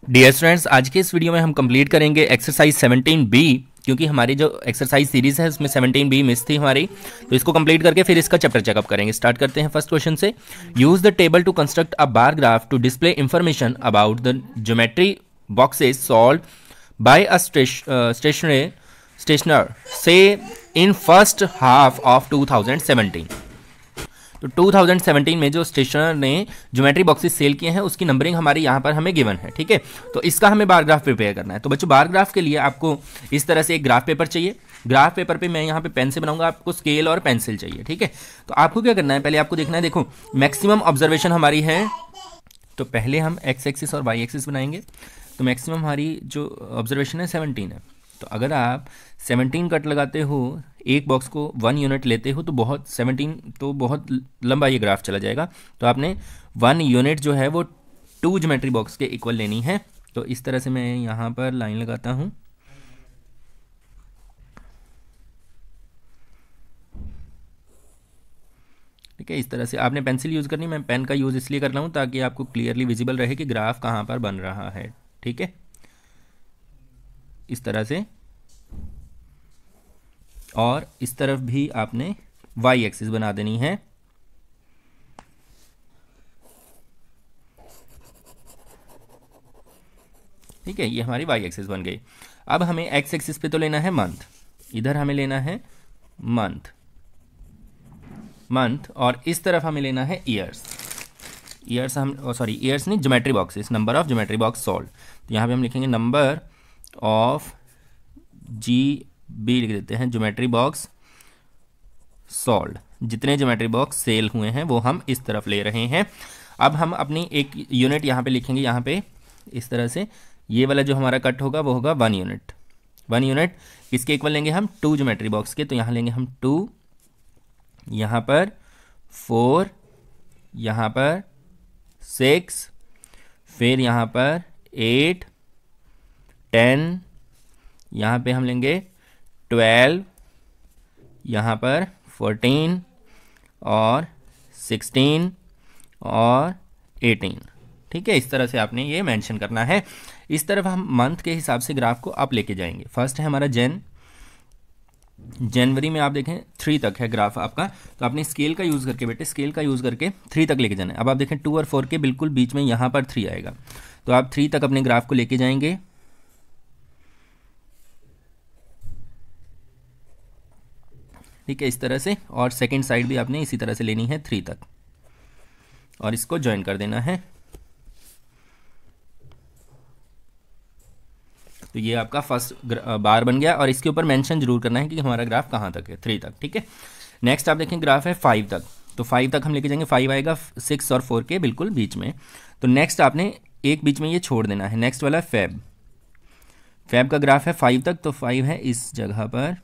Dear students, आज के इस वीडियो में हम कंप्लीट करेंगे एक्सरसाइज 17B, क्योंकि हमारी जो एक्सरसाइज सीरीज है उसमें 17B मिस थी हमारी, तो इसको कंप्लीट करके फिर इसका चैप्टर चेकअप करेंगे। स्टार्ट करते हैं फर्स्ट क्वेश्चन से। Use the table to construct a bar graph to display information about the geometry boxes sold by a stationer से इन फर्स्ट हाफ ऑफ 2017। तो 2017 में जो स्टेशनर ने ज्योमेट्री बॉक्सेस सेल किए हैं उसकी नंबरिंग हमारी यहाँ पर हमें गिवन है। ठीक है, तो इसका हमें बार ग्राफ प्रिपेयर करना है। तो बच्चों, बार ग्राफ के लिए आपको इस तरह से एक ग्राफ पेपर चाहिए। ग्राफ पेपर पे मैं यहाँ पे पेन से बनाऊंगा, आपको स्केल और पेंसिल चाहिए। ठीक है, तो आपको क्या करना है, पहले आपको देखना है, देखो मैक्सिमम ऑब्जर्वेशन हमारी है, तो पहले हम एक्स एक्सिस और वाई एक्सिस बनाएंगे। तो मैक्सिमम हमारी जो ऑब्जर्वेशन है 17 है। तो अगर आप 17 कट लगाते हो, एक बॉक्स को 1 यूनिट लेते हो, तो बहुत 17 तो बहुत लंबा ये ग्राफ चला जाएगा। तो आपने 1 यूनिट जो है वो 2 ज्योमेट्री बॉक्स के इक्वल लेनी है। तो इस तरह से मैं यहाँ पर लाइन लगाता हूँ। ठीक है, इस तरह से आपने पेंसिल यूज़ करनी, मैं पेन का यूज़ इसलिए कर रहा हूँ ताकि आपको क्लियरली विजिबल रहे कि ग्राफ कहाँ पर बन रहा है। ठीक है, इस तरह से, और इस तरफ भी आपने वाई एक्सिस बना देनी है। ठीक है, ये हमारी वाई एक्सिस बन गई। अब हमें एक्स एक्सिस पे तो लेना है मंथ, इधर हमें लेना है मंथ, और इस तरफ हमें लेना है ईयर्स। ईयर्स हम सॉरी ईयर्स नहीं, geometry boxes, number of geometry box solve. तो यहाँ पे हम लिखेंगे नंबर ऑफ GB लिख देते हैं, ज्योमेट्री बॉक्स सॉल्व। जितने ज्योमेट्री बॉक्स सेल हुए हैं वो हम इस तरफ ले रहे हैं। अब हम अपनी एक यूनिट यहाँ पे लिखेंगे, यहाँ पे इस तरह से। ये वाला जो हमारा कट होगा वो होगा 1 यूनिट। 1 यूनिट किसके इक्वल लेंगे हम, 2 ज्योमेट्री बॉक्स के। तो यहाँ लेंगे हम 2, यहाँ पर 4, यहाँ पर 6, फिर यहाँ पर 8, 10, यहाँ पे हम लेंगे 12, यहाँ पर 14 और 16 और 18। ठीक है, इस तरह से आपने ये मेंशन करना है। इस तरफ हम मंथ के हिसाब से ग्राफ को आप लेके जाएंगे। फर्स्ट है हमारा जनवरी में आप देखें 3 तक है ग्राफ आपका, तो आपने स्केल का यूज़ करके, बेटे स्केल का यूज़ करके 3 तक लेके जाना है। अब आप देखें 2 और 4 के बिल्कुल बीच में यहाँ पर 3 आएगा, तो आप 3 तक अपने ग्राफ को लेके जाएंगे। ठीक है, इस तरह से, और सेकंड साइड भी आपने इसी तरह से लेनी है 3 तक, और इसको ज्वाइन कर देना है। तो ये आपका फर्स्ट बार बन गया, और इसके ऊपर मेंशन जरूर करना है कि हमारा ग्राफ कहाँ तक है, 3 तक। ठीक है, नेक्स्ट आप देखें ग्राफ है 5 तक, तो 5 तक हम लेके जाएंगे। 5 आएगा 6 और 4 के बिल्कुल बीच में। तो नेक्स्ट आपने एक बीच में ये छोड़ देना है। नेक्स्ट वाला फेब का ग्राफ है 5 तक, तो 5 है इस जगह पर,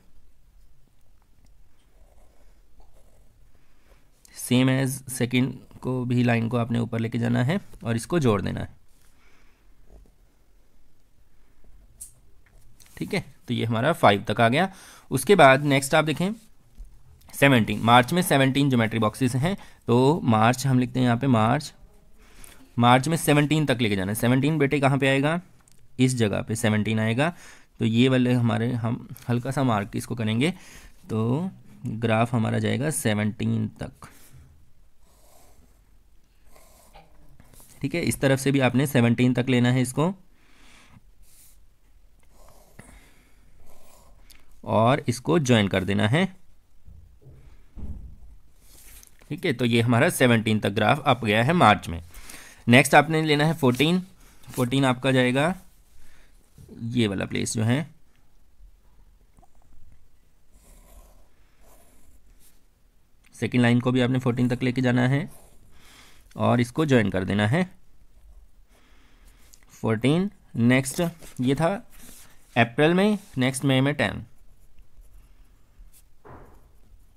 सेम एज सेकेंड को भी लाइन को आपने ऊपर लेके जाना है और इसको जोड़ देना है। ठीक है, तो ये हमारा 5 तक आ गया। उसके बाद नेक्स्ट आप देखें 17, मार्च में 17 ज्योमेट्री बॉक्सेस हैं, तो मार्च हम लिखते हैं यहाँ पे मार्च में 17 तक लेके जाना है। 17 बेटे कहाँ पे आएगा, इस जगह पे 17 आएगा। तो ये वाले हमारे, हम हल्का सा मार्क इसको करेंगे, तो ग्राफ हमारा जाएगा 17 तक। ठीक है, इस तरफ से भी आपने 17 तक लेना है इसको, और इसको ज्वाइन कर देना है। ठीक है, तो ये हमारा 17 तक ग्राफ अप गया है मार्च में। नेक्स्ट आपने लेना है 14 आपका जाएगा ये वाला प्लेस जो है, सेकेंड लाइन को भी आपने 14 तक लेके जाना है और इसको ज्वाइन कर देना है 14। नेक्स्ट ये था अप्रैल में, नेक्स्ट मई में 10,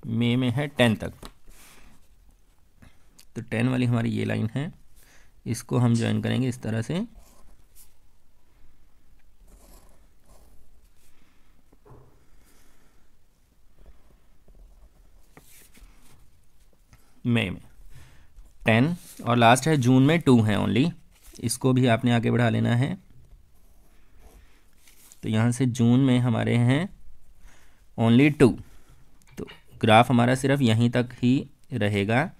मई में है 10 तक। तो 10 वाली हमारी ये लाइन है, इसको हम ज्वाइन करेंगे इस तरह से। मई में 10 और लास्ट है जून में 2 है ओनली, इसको भी आपने आगे बढ़ा लेना है तो यहाँ से जून में हमारे हैं ओनली 2, तो ग्राफ हमारा सिर्फ यहीं तक ही रहेगा।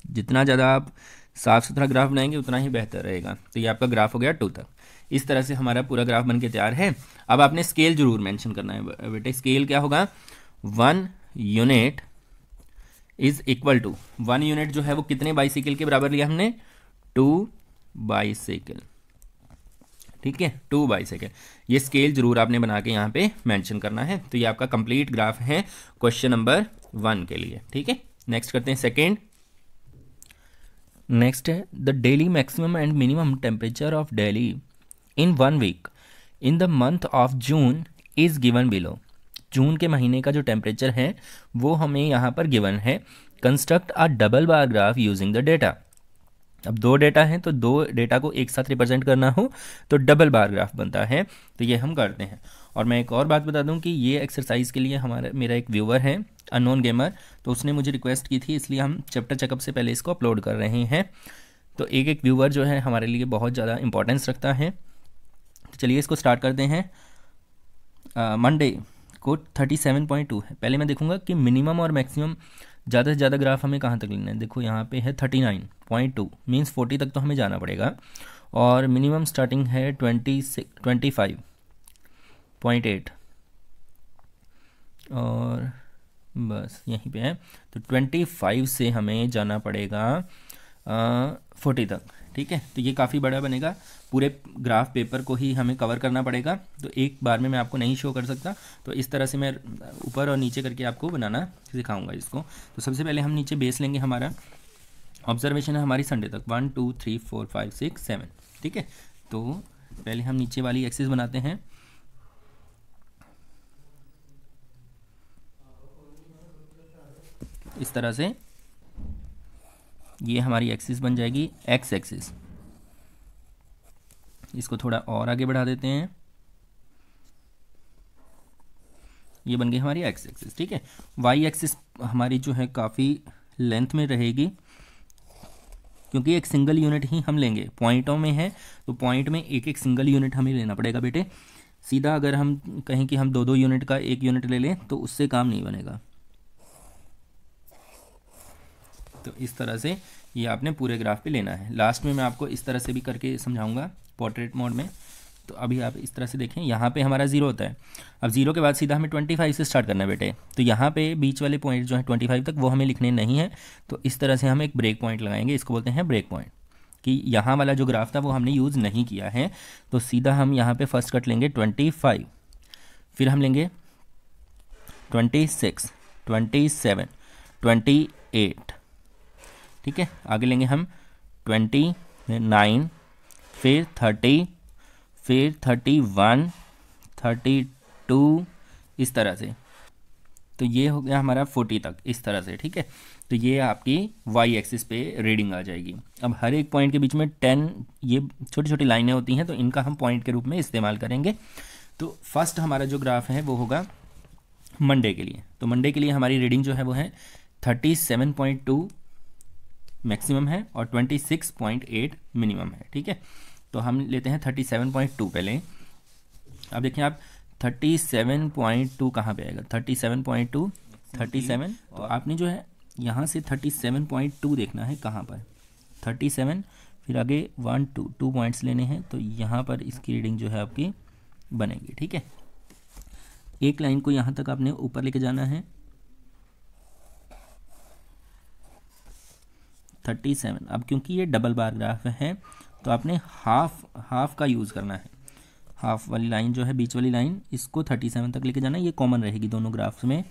जितना ज़्यादा आप साफ़ सुथरा ग्राफ बनाएंगे उतना ही बेहतर रहेगा। तो ये आपका ग्राफ हो गया 2 तक। इस तरह से हमारा पूरा ग्राफ बन के तैयार है। अब आपने स्केल जरूर मेंशन करना है बेटे। स्केल क्या होगा, 1 unit is equal to, 1 unit जो है वो कितने बाइसिकल के बराबर लिया हमने, 2 बाइसिकल। ठीक है, 2 बाइसिकल। ये स्केल जरूर आपने बना के यहाँ पे मेंशन करना है। तो ये आपका कंप्लीट ग्राफ है क्वेश्चन नंबर 1 के लिए। ठीक है, नेक्स्ट करते हैं सेकेंड। नेक्स्ट है the daily maximum and minimum temperature of Delhi in 1 week in the month of June is given below. June के महीने का जो टेम्परेचर है वो हमें यहाँ पर गिवन है। Construct a double bar graph using the data. अब 2 डेटा हैं तो 2 डेटा को एक साथ रिप्रेजेंट करना हो तो डबल बार ग्राफ बनता है। तो ये हम करते हैं। और मैं एक और बात बता दूं कि ये एक्सरसाइज के लिए मेरा एक व्यूअर है अननोन गेमर, तो उसने मुझे रिक्वेस्ट की थी, इसलिए हम चैप्टर चेकअप से पहले इसको अपलोड कर रहे हैं। तो एक एक व्यूअर जो है हमारे लिए बहुत ज़्यादा इंपॉर्टेंस रखता है। तो चलिए इसको स्टार्ट करते हैं। मंडे को 37.2 है। पहले मैं देखूंगा कि मिनिमम और मैक्सिमम ज़्यादा से ज़्यादा ग्राफ हमें कहाँ तक लेना है। देखो यहाँ पे है 39.2, मीन्स 40 तक तो हमें जाना पड़ेगा। और मिनिमम स्टार्टिंग है 25.8 और बस यहीं पे है। तो 25 से हमें जाना पड़ेगा 40 तक। ठीक है, तो ये काफ़ी बड़ा बनेगा। पूरे ग्राफ पेपर को ही हमें कवर करना पड़ेगा, तो एक बार में मैं आपको नहीं शो कर सकता। तो इस तरह से मैं ऊपर और नीचे करके आपको बनाना सिखाऊंगा इसको। तो सबसे पहले हम नीचे बेस लेंगे। हमारा ऑब्जर्वेशन है हमारी संडे तक 1 2 3 4 5 6 7। ठीक है, तो पहले हम नीचे वाली एक्सिस बनाते हैं। इस तरह से ये हमारी एक्सिस बन जाएगी एक्स एक्सिस। इसको थोड़ा और आगे बढ़ा देते हैं। ये बन गई हमारी एक्स एक्सिस। ठीक है, वाई एक्सिस हमारी जो है काफ़ी लेंथ में रहेगी, क्योंकि एक सिंगल यूनिट ही हम लेंगे। पॉइंटों में है तो पॉइंट में एक एक सिंगल यूनिट हमें लेना पड़ेगा बेटे। सीधा अगर हम कहें कि हम 2 यूनिट का 1 यूनिट ले लें तो उससे काम नहीं बनेगा। तो इस तरह से ये आपने पूरे ग्राफ पे लेना है। लास्ट में मैं आपको इस तरह से भी करके समझाऊंगा पोर्ट्रेट मोड में। तो अभी आप इस तरह से देखें, यहाँ पे हमारा 0 होता है। अब 0 के बाद सीधा हमें 25 से स्टार्ट करना है बेटे। तो यहाँ पे बीच वाले पॉइंट जो है 25 तक वो हमें लिखने नहीं है। तो इस तरह से हम एक ब्रेक पॉइंट लगाएंगे, इसको बोलते हैं ब्रेक पॉइंट, कि यहाँ वाला जो ग्राफ था वो हमने यूज़ नहीं किया है। तो सीधा हम यहाँ पर फर्स्ट कट लेंगे 25, फिर हम लेंगे 26, 27, 28। ठीक है, आगे लेंगे हम 29, फिर 30, फिर 31, 32, इस तरह से। तो ये हो गया हमारा 40 तक, इस तरह से। ठीक है, तो ये आपकी वाई एक्सिस पे रीडिंग आ जाएगी। अब हर एक पॉइंट के बीच में 10 ये छोटी छोटी लाइनें होती हैं, तो इनका हम पॉइंट के रूप में इस्तेमाल करेंगे। तो फर्स्ट हमारा जो ग्राफ है वो होगा मंडे के लिए। तो मंडे के लिए हमारी रीडिंग जो है वो है 37.2 मैक्सिमम है और 26.8 मिनिमम है। ठीक है, तो हम लेते हैं 37.2 पहले। अब देखिए आप 37.2 कहाँ पे आएगा, 37.2 37। तो आपने जो है यहाँ से 37.2 देखना है कहाँ पर, 37, फिर आगे 1 2 पॉइंट्स लेने हैं। तो यहाँ पर इसकी रीडिंग जो है आपकी बनेगी। ठीक है, एक लाइन को यहाँ तक आपने ऊपर लेके जाना है 37। अब क्योंकि ये डबल बार ग्राफ है तो आपने हाफ का यूज़ करना है। हाफ वाली लाइन जो है, बीच वाली लाइन, इसको 37 तक लेके जाना है। ये कॉमन रहेगी दोनों ग्राफ्स में।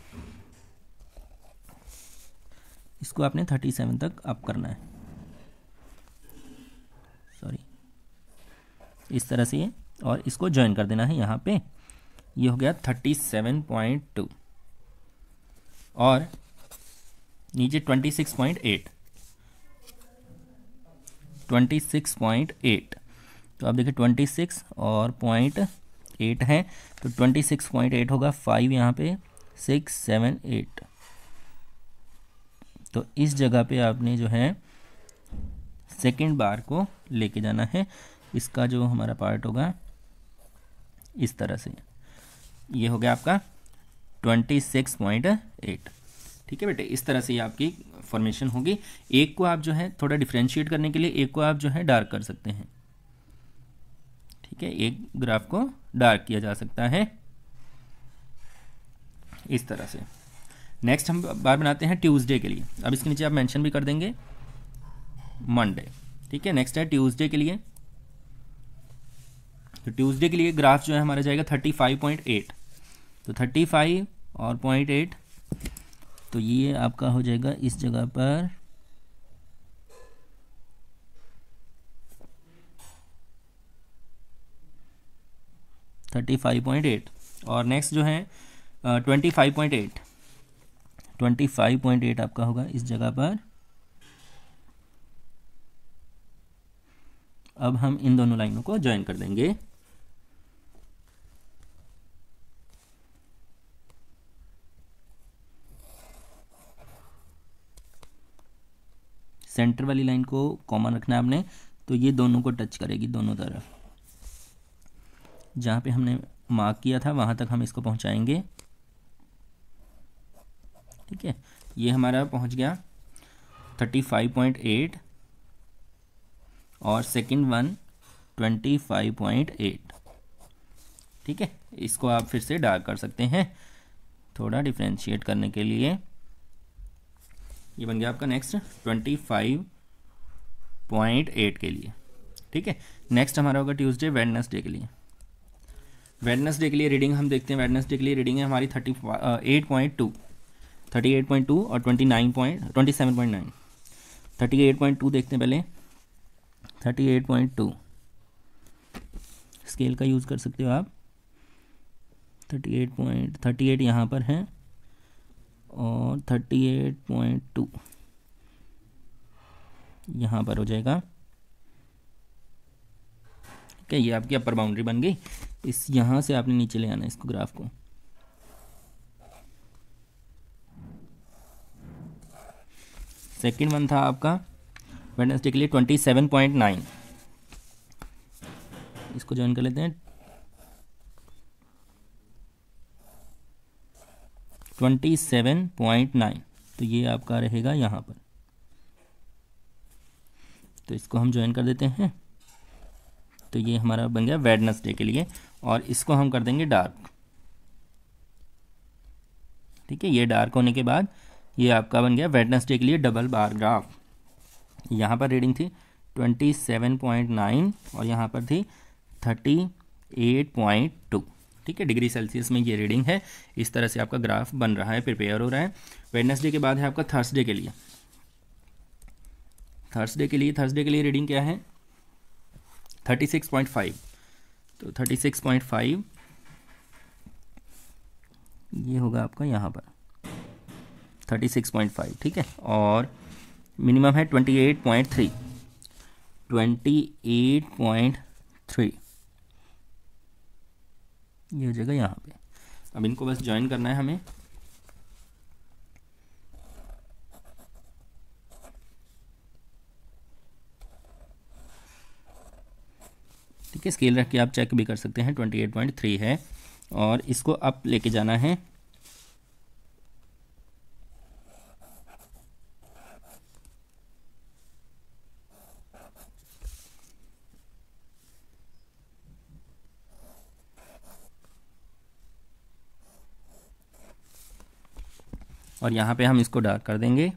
इसको आपने 37 तक अप करना है, सॉरी, इस तरह से ये, और इसको ज्वाइन कर देना है यहाँ पे। ये हो गया 37.2 और नीचे 26.8। तो आप देखिए 26 और 0.8 है, तो 26.8 होगा। 5 यहाँ पे, 6 7 8। तो इस जगह पे आपने जो है सेकंड बार को लेके जाना है। इसका जो हमारा पार्ट होगा इस तरह से, ये हो गया आपका 26.8। ठीक है बेटे, इस तरह से ये आपकी फॉर्मेशन होगी। एक को आप जो है थोड़ा डिफ्रेंशिएट करने के लिए एक को आप जो है डार्क कर सकते हैं। ठीक है, एक ग्राफ को डार्क किया जा सकता है इस तरह से। नेक्स्ट हम बार बनाते हैं ट्यूसडे के लिए। अब इसके नीचे आप मेंशन भी कर देंगे मंडे। ठीक है, नेक्स्ट है ट्यूसडे के लिए। तो ट्यूसडे के लिए ग्राफ जो है हमारा जाएगा 35.8। तो 35 और 0.8, तो ये आपका हो जाएगा इस जगह पर 35.8। और नेक्स्ट जो है 25.8, 25.8 आपका होगा इस जगह पर। अब हम इन दोनों लाइनों को ज्वाइन कर देंगे। सेंटर वाली लाइन को कॉमन रखना है आपने, तो ये दोनों को टच करेगी दोनों तरफ। जहाँ पे हमने मार्क किया था वहाँ तक हम इसको पहुँचाएंगे। ठीक है, ये हमारा पहुँच गया 35.8 और सेकंड वन 25.8। ठीक है, इसको आप फिर से डार्क कर सकते हैं थोड़ा डिफ्रेंशिएट करने के लिए। ये बन गया आपका नेक्स्ट 25.8 के लिए। ठीक है, नेक्स्ट हमारा होगा ट्यूसडे वेडनेसडे के लिए। वेडनेसडे के लिए रीडिंग हम देखते हैं। वेडनेसडे के लिए रीडिंग है हमारी 38.2 और 27.9। 38.2 देखते हैं पहले। 38.2 स्केल का यूज़ कर सकते हो आप। 38 यहाँ पर है और 38.2 यहाँ पर हो जाएगा। ठीक है, ये आपकी अपर बाउंड्री बन गई। इस यहाँ से आपने नीचे ले आना इसको, ग्राफ को। सेकंड वन था आपका वेडनेसडे के लिए 27.9। इसको ज्वाइन कर लेते हैं 27.9। तो ये आपका रहेगा यहाँ पर। तो इसको हम ज्वाइन कर देते हैं। तो ये हमारा बन गया वेडनेसडे के लिए, और इसको हम कर देंगे डार्क। ठीक है, ये डार्क होने के बाद ये आपका बन गया वेडनेसडे के लिए डबल बार ग्राफ। यहाँ पर रीडिंग थी 27.9 और यहाँ पर थी 38.2। ठीक है, डिग्री सेल्सियस में ये रीडिंग है। इस तरह से आपका ग्राफ बन रहा है, प्रिपेयर हो रहा है। वेडनेसडे के बाद है आपका थर्सडे के लिए। थर्सडे के लिए रीडिंग क्या है 36.5। तो 36.5 ये होगा आपका यहाँ पर 36.5। ठीक है, और मिनिमम है 28.3। 28.3 ये हो जाएगा यहाँ पे। अब इनको बस ज्वाइन करना है हमें। ठीक है, स्केल रख के आप चेक भी कर सकते हैं। 28.3 है और इसको अप लेके जाना है। और यहाँ पे हम इसको डार्क कर देंगे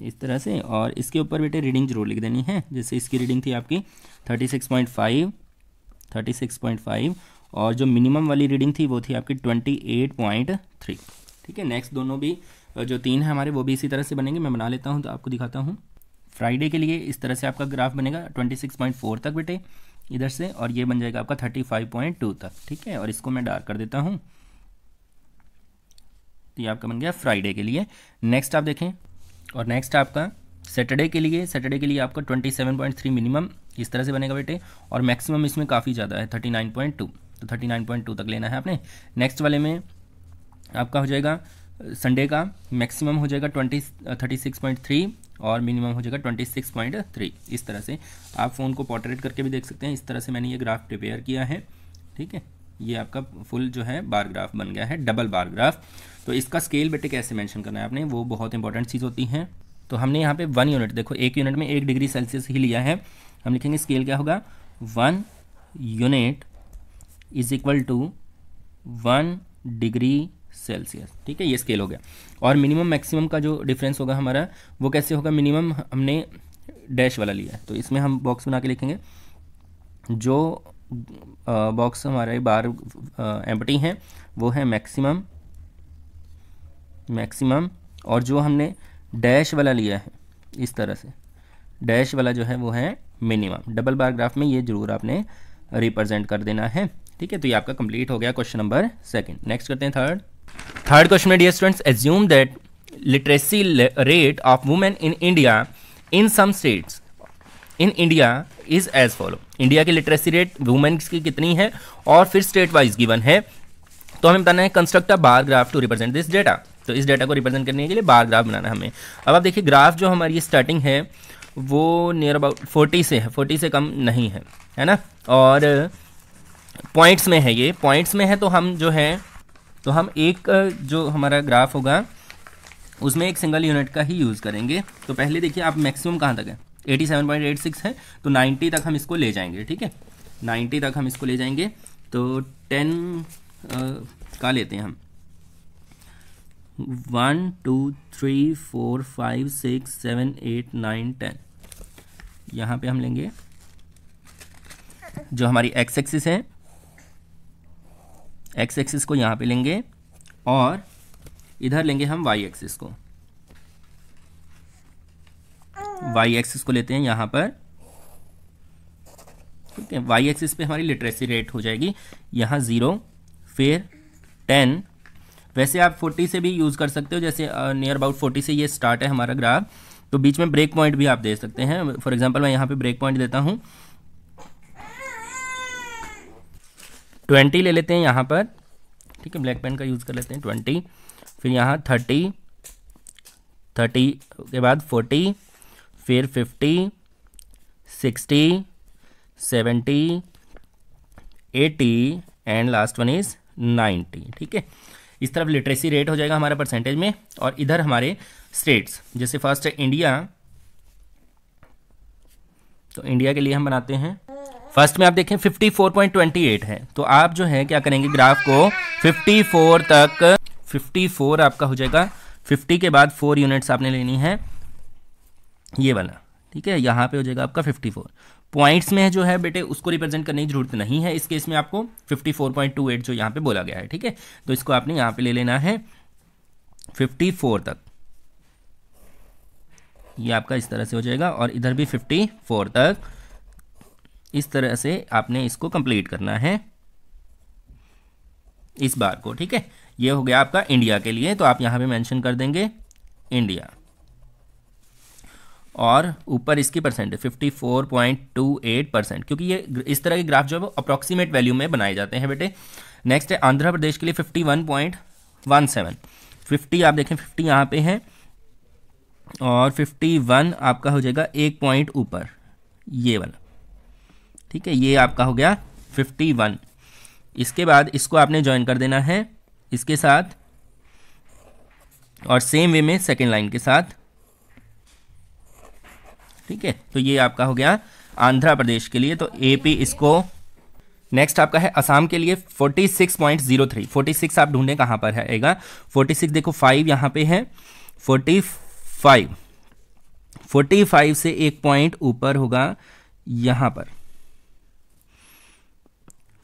इस तरह से। और इसके ऊपर बेटे रीडिंग जरूर लिख देनी है। जैसे इसकी रीडिंग थी आपकी 36.5 और जो मिनिमम वाली रीडिंग थी वो थी आपकी 28.3। ठीक है, नेक्स्ट दोनों भी जो तीन है हमारे वो भी इसी तरह से बनेंगे। मैं बना लेता हूँ तो आपको दिखाता हूँ। फ्राइडे के लिए इस तरह से आपका ग्राफ बनेगा 26.4 तक बेटे इधर से, और ये बन जाएगा आपका 35.2 तक। ठीक है, और इसको मैं डार्क कर देता हूँ। तो ये आपका बन गया फ्राइडे के लिए। नेक्स्ट आप देखें, और नेक्स्ट आपका सैटरडे के लिए आपका 27.3 मिनिमम इस तरह से बनेगा बेटे, और मैक्सिमम इसमें काफ़ी ज़्यादा है 39.2। तो 39.2 तक लेना है आपने। नेक्स्ट वाले में आपका हो जाएगा संडे का मैक्सिमम हो जाएगा 36.3 और मिनिमम हो जाएगा 26.3। इस तरह से आप फ़ोन को पोर्ट्रेट करके भी देख सकते हैं। इस तरह से मैंने ये ग्राफ प्रिपेयर किया है, ठीक है। ये आपका फुल जो है बार ग्राफ बन गया है, डबल बार ग्राफ। तो इसका स्केल बेटे कैसे मेंशन करना है आपने, वो बहुत इंपॉर्टेंट चीज़ होती है। तो हमने यहाँ पे 1 यूनिट, देखो 1 यूनिट में 1 डिग्री सेल्सियस ही लिया है। हम लिखेंगे स्केल क्या होगा, 1 unit is equal to 1 degree Celsius, ठीक है। ये स्केल हो गया। और मिनिमम मैक्सिमम का जो डिफरेंस होगा हमारा वो कैसे होगा, मिनिमम हमने डैश वाला लिया है, तो इसमें हम बॉक्स बना के लिखेंगे। जो बॉक्स हमारे बार एम्प्टी हैं वो है मैक्सिमम, और जो हमने डैश वाला लिया है इस तरह से, डैश वाला जो है वो है मिनिमम। डबल बार ग्राफ में ये जरूर आपने रिप्रेजेंट कर देना है, ठीक है। तो ये आपका कंप्लीट हो गया क्वेश्चन नंबर 2। नेक्स्ट करते हैं थर्ड क्वेश्चन में, dear students, assume that literacy rate of women in India in some states in India is as follow. India की लिटरेसी रेट वुमेन्स की कितनी है और फिर स्टेट वाइज गिवन है। तो हमें बताना है construct a bar graph to represent this data. तो इस डेटा को रिप्रेजेंट करने के लिए बार ग्राफ बनाना है हमें। अब आप देखिए ग्राफ जो हमारी स्टार्टिंग है वो नियर अबाउट 40 से है, 40 से कम नहीं है ना। और पॉइंट्स में है, ये पॉइंट्स में है। तो हम जो है, तो हम एक जो हमारा ग्राफ होगा उसमें एक सिंगल यूनिट का ही यूज़ करेंगे। तो पहले देखिए आप मैक्सिमम कहाँ तक है, 87.86 है, तो 90 तक हम इसको ले जाएंगे, ठीक है। 90 तक हम इसको ले जाएंगे। तो 10 का लेते हैं हम, 1 2 3 4 5 6 7 8 9 10। यहाँ पे हम लेंगे जो हमारी एक्स एक्सिस है, एक्स एक्सिस को यहाँ पे लेंगे और इधर लेंगे हम वाई एक्सिस को। वाई एक्सिस को लेते हैं यहाँ पर, ठीक है। वाई एक्सिस पे हमारी लिटरेसी रेट हो जाएगी यहाँ 0, फिर 10। वैसे आप 40 से भी यूज़ कर सकते हो, जैसे नियर अबाउट 40 से ये स्टार्ट है हमारा ग्राफ। तो बीच में ब्रेक पॉइंट भी आप दे सकते हैं। फॉर एग्जांपल मैं यहाँ पे ब्रेक पॉइंट देता हूँ, 20 ले लेते हैं यहाँ पर, ठीक है। ब्लैक पेन का यूज़ कर लेते हैं 20, फिर यहाँ 30 के बाद 40, फिर 50, 60, 70, 80 एंड लास्ट वन इज 90, ठीक है। इस तरफ लिटरेसी रेट हो जाएगा हमारा परसेंटेज में। और इधर हमारे स्टेट्स, जैसे फर्स्ट है इंडिया, तो इंडिया के लिए हम बनाते हैं। फर्स्ट में आप देखें 54.28 है, तो आप जो है क्या करेंगे, ग्राफ को 54 तक, 54 आपका हो जाएगा। 50 के बाद 4 यूनिट्स आपने लेनी है, ये वाला, ठीक है। यहाँ पे हो जाएगा आपका 54। पॉइंट्स में जो है बेटे उसको रिप्रेजेंट करने की जरूरत नहीं है, इस केस में आपको 54.28 जो यहाँ पे बोला गया है, ठीक है। तो इसको आपने यहाँ पे ले लेना है 54 तक, ये आपका इस तरह से हो जाएगा। और इधर भी 54 तक, इस तरह से आपने इसको कंप्लीट करना है इस बार को, ठीक है। ये हो गया आपका इंडिया के लिए, तो आप यहाँ पे मेंशन कर देंगे इंडिया। और ऊपर इसकी परसेंटेज 54.28%, क्योंकि ये इस तरह के ग्राफ जो है वो अप्रॉक्सीमेट वैल्यू में बनाए जाते हैं बेटे। नेक्स्ट है आंध्र प्रदेश के लिए 51.17। 50 आप देखें 50 यहाँ पे है, और 51 आपका हो जाएगा 1 पॉइंट ऊपर, ये वाला, ठीक है। ये आपका हो गया 51। इसके बाद इसको आपने ज्वाइन कर देना है इसके साथ, और सेम वे में सेकेंड लाइन के साथ, ठीक है। तो ये आपका हो गया आंध्र प्रदेश के लिए, तो एपी इसको। नेक्स्ट आपका है असम के लिए 46.03। 46 आप ढूंढें कहाँ पर आएगा, 46 देखो 5 यहाँ पे है, 45 से 1 पॉइंट ऊपर होगा यहाँ पर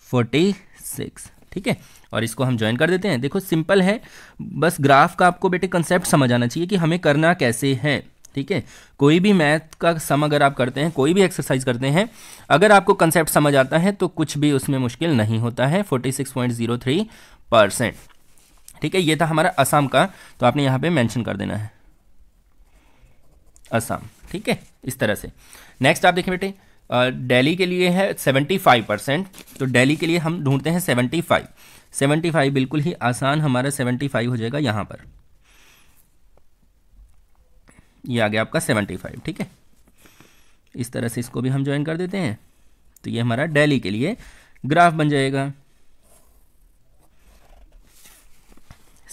46, ठीक है। और इसको हम ज्वाइन कर देते हैं। देखो सिंपल है, बस ग्राफ का आपको बेटे कंसेप्ट समझ आना चाहिए कि हमें करना कैसे है, ठीक है। कोई भी मैथ का सम अगर आप करते हैं, कोई भी एक्सरसाइज करते हैं, अगर आपको कंसेप्ट समझ आता है तो कुछ भी उसमें मुश्किल नहीं होता है। 46.03%, ठीक है। ये था हमारा असम का, तो आपने यहाँ पे मेंशन कर देना है असम, ठीक है, इस तरह से। नेक्स्ट आप देखें बेटे दिल्ली के लिए है 75%, तो दिल्ली के लिए हम ढूंढते हैं 75 बिल्कुल ही आसान, हमारा 75 हो जाएगा यहाँ पर, ये आ गया आपका 75, ठीक है। इस तरह से इसको भी हम ज्वाइन कर देते हैं, तो ये हमारा दिल्ली के लिए ग्राफ बन जाएगा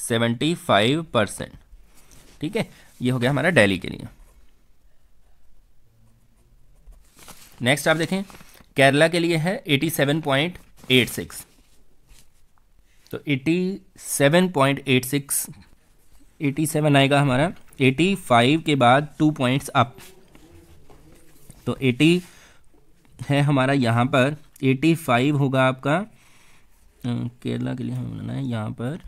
75%, ठीक है। ये हो गया हमारा दिल्ली के लिए। नेक्स्ट आप देखें केरला के लिए है 87.86, तो 87.86, 87 आएगा हमारा, 85 के बाद 2 पॉइंट्स अप, तो 80 है हमारा यहाँ पर, 85 होगा आपका केरला के लिए हमें बनाना है यहाँ पर,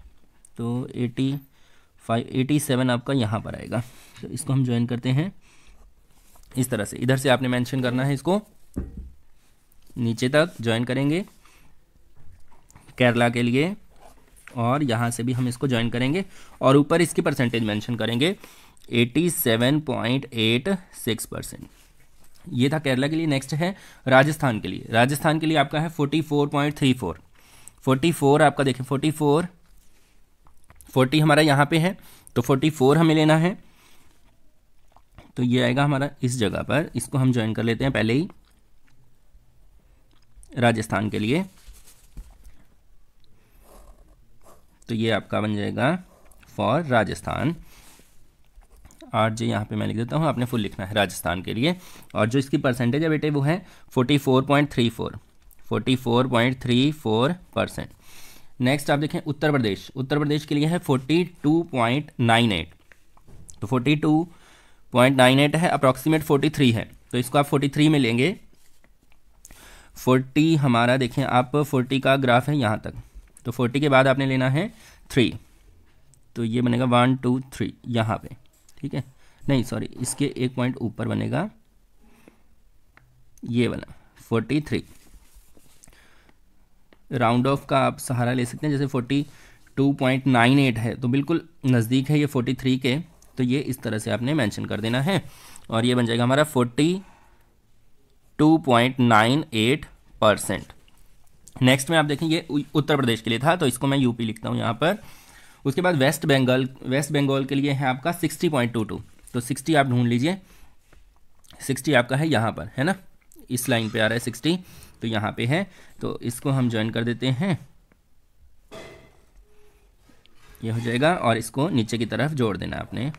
तो 87 आपका यहाँ पर आएगा। तो इसको हम ज्वाइन करते हैं इस तरह से, इधर से आपने मेंशन करना है, इसको नीचे तक ज्वाइन करेंगे केरला के लिए, और यहाँ से भी हम इसको ज्वाइन करेंगे और ऊपर इसकी परसेंटेज मेंशन करेंगे 87.86%। ये था केरला के लिए। नेक्स्ट है राजस्थान के लिए। राजस्थान के लिए आपका है 44.34, 44 आपका देखें 44, 40 हमारा यहाँ पे है, तो 44 हमें लेना है, तो ये आएगा हमारा इस जगह पर। इसको हम ज्वाइन कर लेते हैं पहले ही राजस्थान के लिए, तो ये आपका बन जाएगा फॉर राजस्थान। RJ यहाँ पे मैं लिख देता हूँ, आपने फुल लिखना है राजस्थान के लिए। और जो इसकी परसेंटेज है बेटे वो है 44.34, 44.34%। नेक्स्ट आप देखें उत्तर प्रदेश। उत्तर प्रदेश के लिए है 42.98, तो 42.98 है, अप्रॉक्सीमेट 43 है, तो इसको आप 43 में लेंगे। 40 हमारा देखें आप 40 का ग्राफ है यहाँ तक, तो 40 के बाद आपने लेना है 3, तो ये बनेगा 1 2 3 यहाँ पे, ठीक है। नहीं सॉरी, इसके एक पॉइंट ऊपर बनेगा ये वाला 43। राउंड ऑफ का आप सहारा ले सकते हैं, जैसे 42.98 है तो बिल्कुल नज़दीक है ये 43 के, तो ये इस तरह से आपने मेंशन कर देना है और ये बन जाएगा हमारा 42.98%। नेक्स्ट में आप देखें ये उत्तर प्रदेश के लिए था, तो इसको मैं यूपी लिखता हूँ यहाँ पर। उसके बाद वेस्ट बंगाल के लिए है आपका 60.22, तो 60 आप ढूंढ लीजिए, 60 आपका है यहाँ पर, है ना, इस लाइन पे आ रहा है 60, तो यहाँ पे है, तो इसको हम ज्वाइन कर देते हैं, ये हो जाएगा और इसको नीचे की तरफ जोड़ देना आपने,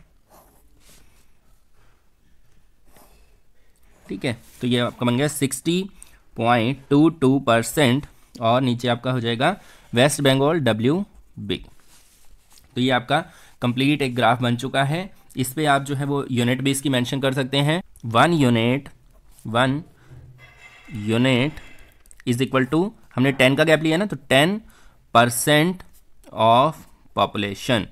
ठीक है। तो ये आपका बन गया 60.22% और नीचे आपका हो जाएगा वेस्ट बंगाल WB। तो ये आपका कंप्लीट एक ग्राफ बन चुका है। इस पे आप जो है वो यूनिट बेस की मेंशन कर सकते हैं। 1 यूनिट इज इक्वल टू, हमने 10 का गैप लिया ना, तो 10% ऑफ पॉपुलेशन,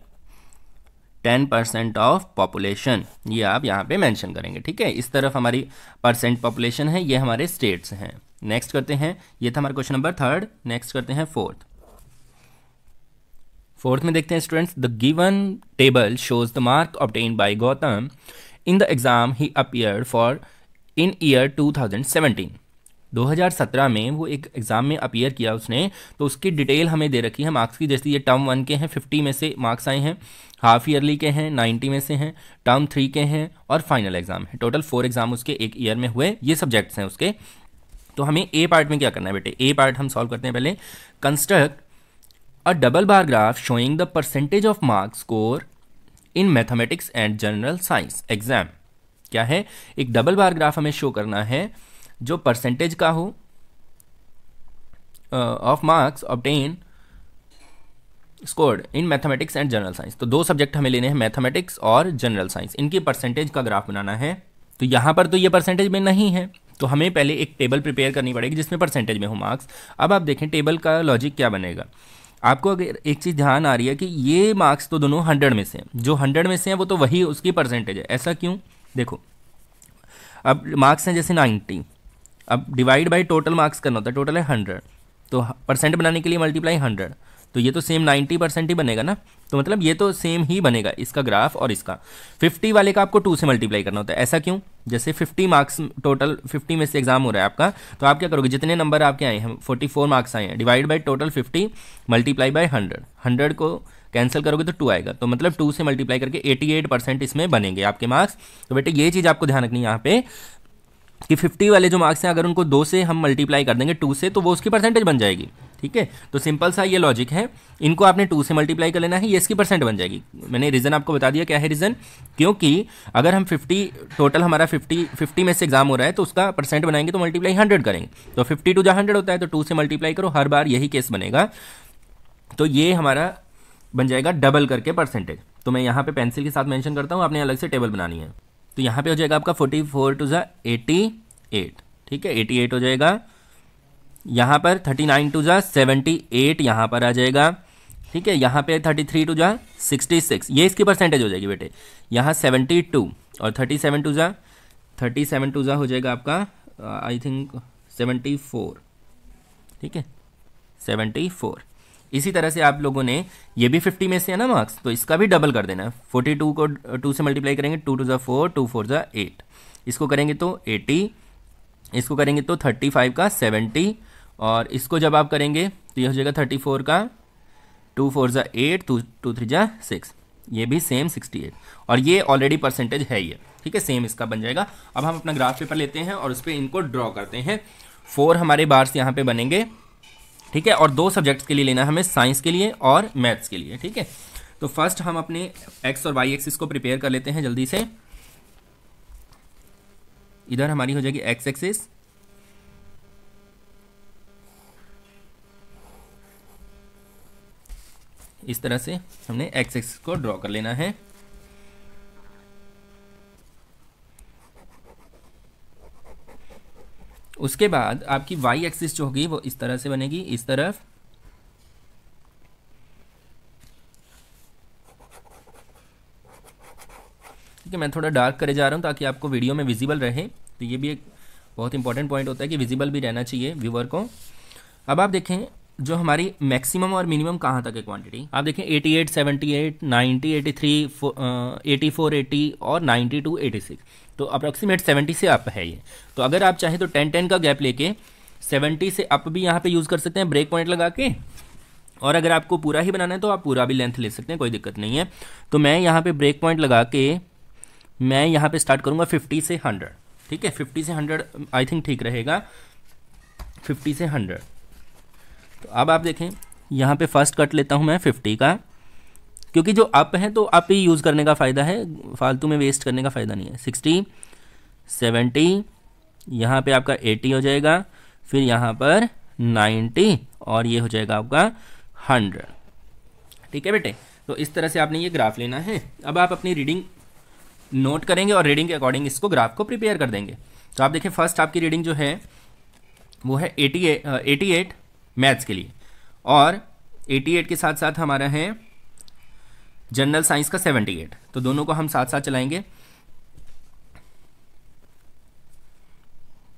10% ऑफ पॉपुलेशन, ये आप यहाँ पे मेंशन करेंगे, ठीक है। इस तरफ हमारी परसेंट पॉपुलेशन है, ये हमारे स्टेट्स हैं। नेक्स्ट करते हैं, ये था हमारा क्वेश्चन नंबर 3। नेक्स्ट करते हैं फोर्थ में देखते हैं students, the given table shows the mark obtained bye Gautam in the exam he appeared for in year 2017। 2017 में वो एक एग्ज़ाम में अपीयर किया उसने, तो उसकी डिटेल हमें दे रखी है मार्क्स की। जैसे ये टर्म 1 के हैं 50 में से मार्क्स आए हैं, हाफ ईयरली के हैं 90 में से हैं, टर्म 3 के हैं और फाइनल एग्जाम है। टोटल 4 एग्जाम उसके एक ईयर में हुए, ये सब्जेक्ट्स हैं उसके। तो हमें ए पार्ट में क्या करना है बेटे, ए पार्ट हम सॉल्व करते हैं पहले। Construct a double bar graph showing the percentage of marks score in mathematics and general science exam. क्या है, एक डबल बार ग्राफ हमें शो करना है जो परसेंटेज का हो of marks obtain scored in mathematics and general science. तो 2 सब्जेक्ट हमें लेने हैं, मैथमेटिक्स और जनरल साइंस, इनकी परसेंटेज का ग्राफ बनाना है। तो यहाँ पर तो ये परसेंटेज में नहीं है, तो हमें पहले एक टेबल प्रिपेयर करनी पड़ेगी जिसमें परसेंटेज में हो मार्क्स। अब आप देखें टेबल का लॉजिक क्या बनेगा। आपको अगर एक चीज़ ध्यान आ रही है कि ये मार्क्स तो दोनों 100 में से हैं, जो 100 में से हैं वो तो वही उसकी परसेंटेज है। ऐसा क्यों, देखो अब मार्क्स हैं जैसे 90, अब डिवाइड बाय टोटल मार्क्स करना होता है, टोटल है 100, तो परसेंट बनाने के लिए मल्टीप्लाई 100, तो ये तो सेम 90% ही बनेगा ना, तो मतलब ये तो सेम ही बनेगा इसका ग्राफ और इसका। 50 वाले का आपको 2 से मल्टीप्लाई करना होता है। ऐसा क्यों, जैसे 50 मार्क्स टोटल 50 में से एग्जाम हो रहा है आपका, तो आप क्या करोगे, जितने नंबर आपके आए हैं 44 मार्क्स आए हैं, divide by total 50 multiply by 100, 100 को कैंसिल करोगे तो 2 आएगा, तो मतलब 2 से मल्टीप्लाई करके 88% इसमें बनेंगे आपके मार्क्स। तो बेटे ये चीज़ आपको ध्यान रखनी है यहाँ पे कि 50 वाले जो मार्क्स हैं अगर उनको 2 से हम मल्टीप्लाई कर देंगे 2 से, तो वो उसकी परसेंटेज बन जाएगी। ठीक है, तो सिंपल सा ये लॉजिक है, इनको आपने 2 से मल्टीप्लाई कर लेना है, ये इसकी परसेंट बन जाएगी। मैंने रीज़न आपको बता दिया क्या है रीज़न, क्योंकि अगर हम 50 टोटल हमारा 50 में से एग्जाम हो रहा है तो उसका परसेंट बनाएंगे तो मल्टीप्लाई 100 करेंगे, तो 50 टू 100 होता है, तो 2 से मल्टीप्लाई करो, हर बार यही केस बनेगा। तो ये हमारा बन जाएगा डबल करके परसेंटेज। तो मैं यहाँ पे पेंसिल के साथ मेंशन करता हूँ, आपने अलग से टेबल बनानी है। तो यहाँ पे हो जाएगा आपका 44 टू 88, ठीक है 88 हो जाएगा। यहाँ पर 39 टू 78 यहाँ पर आ जाएगा, ठीक है। यहाँ पे 33 टू 66, ये इसकी परसेंटेज हो जाएगी बेटे। यहाँ 72 और 37 टू हो जाएगा आपका आई थिंक 74, ठीक है 74। इसी तरह से आप लोगों ने ये भी 50 में से है ना मार्क्स, तो इसका भी डबल कर देना है। 42 को 2 से मल्टीप्लाई करेंगे, 2 टू 4, 2 4 8, इसको करेंगे तो 80, इसको करेंगे तो 35 का 70, और इसको जब आप करेंगे तो ये हो जाएगा 34 का 2 4 8, 2 3 6, ये भी सेम 68, और ये ऑलरेडी परसेंटेज है ये, ठीक है सेम इसका बन जाएगा। अब हम अपना ग्राफ पेपर लेते हैं और उस पर इनको ड्रॉ करते हैं। 4 हमारे बार्स यहाँ पे बनेंगे, ठीक है, और 2 सब्जेक्ट्स के लिए लेना है हमें, साइंस के लिए और मैथ्स के लिए, ठीक है। तो फर्स्ट हम अपने एक्स और वाई एक्सिस को प्रिपेयर कर लेते हैं जल्दी से। इधर हमारी हो जाएगी एक्स एक्सिस, इस तरह से हमने एक्स एक्सिस को ड्रॉ कर लेना है। उसके बाद आपकी वाई एक्सिस जो होगी वो इस तरह से बनेगी, इस तरफ, ठीक है। मैं थोड़ा डार्क करे जा रहा हूँ ताकि आपको वीडियो में विजिबल रहे, तो ये भी एक बहुत इंपॉर्टेंट पॉइंट होता है कि विजिबल भी रहना चाहिए व्यूअर को। अब आप देखें जो हमारी मैक्सिमम और मिनिमम कहाँ तक है क्वांटिटी, आप देखें 88, 78, 90, 83, 84, 80 और 92, 86, तो अप्रॉक्सीमेट 70 से अप है ये। तो अगर आप चाहें तो 10-10 का गैप लेके 70 से अप भी यहाँ पे यूज़ कर सकते हैं ब्रेक पॉइंट लगा के, और अगर आपको पूरा ही बनाना है तो आप पूरा भी लेंथ ले सकते हैं, कोई दिक्कत नहीं है। तो मैं यहाँ पे ब्रेक पॉइंट लगा के मैं यहाँ पे स्टार्ट करूँगा 50 से 100, ठीक है 50 से 100 आई थिंक ठीक रहेगा, 50 से 100। तो अब आप देखें यहाँ पे फर्स्ट कट लेता हूँ मैं 50 का, क्योंकि जो अप है तो अप ही यूज़ करने का फ़ायदा है, फालतू में वेस्ट करने का फ़ायदा नहीं है। 60, 70, यहाँ पे आपका 80 हो जाएगा, फिर यहाँ पर 90 और ये हो जाएगा आपका 100, ठीक है बेटे। तो इस तरह से आपने ये ग्राफ लेना है। अब आप अपनी रीडिंग नोट करेंगे और रीडिंग के अकॉर्डिंग इसको ग्राफ को प्रिपेयर कर देंगे। तो आप देखें फर्स्ट आपकी रीडिंग जो है वो है 88 मैथ्स के लिए, और 88 के साथ साथ हमारा है जनरल साइंस का 78, तो दोनों को हम साथ साथ चलाएंगे।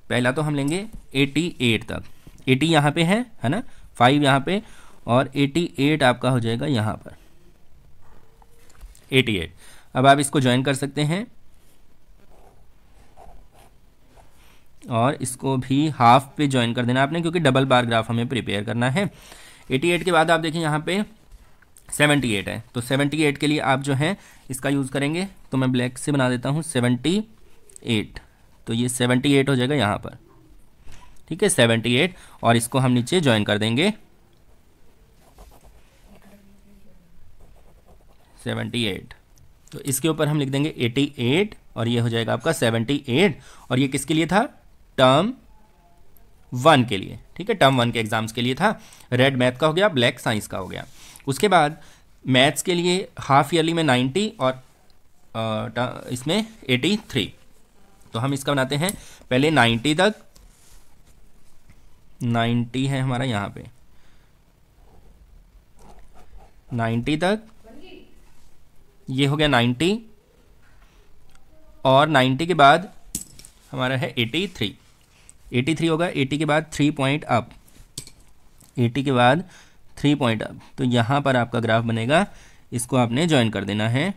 पहला तो हम लेंगे 88 तक, 80 यहाँ पे है ना, 5 यहाँ पे, और 88 आपका हो जाएगा यहाँ पर 88। अब आप इसको ज्वाइन कर सकते हैं और इसको भी हाफ पे ज्वाइन कर देना आपने, क्योंकि डबल बार ग्राफ हमें प्रिपेयर करना है। 88 के बाद आप देखें यहाँ पे 78 है, तो 78 के लिए आप जो है इसका यूज़ करेंगे, तो मैं ब्लैक से बना देता हूँ 78, तो ये 78 हो जाएगा यहाँ पर, ठीक है 78, और इसको हम नीचे ज्वाइन कर देंगे 78, तो इसके ऊपर हम लिख देंगे 88 और ये हो जाएगा आपका 78, और ये किसके लिए था, टर्म 1 के लिए, ठीक है टर्म 1 के एग्जाम्स के लिए था। रेड मैथ का हो गया, ब्लैक साइंस का हो गया। उसके बाद मैथ्स के लिए हाफ ईयरली में 90 और इसमें 83, तो हम इसका बनाते हैं पहले 90 तक, 90 है हमारा यहाँ पे 90 तक, ये हो गया 90, और 90 के बाद हमारा है 83 होगा, 80 के बाद 3 पॉइंट अप, 80 के बाद 3 पॉइंट अप, तो यहाँ पर आपका ग्राफ बनेगा, इसको आपने ज्वाइन कर देना है,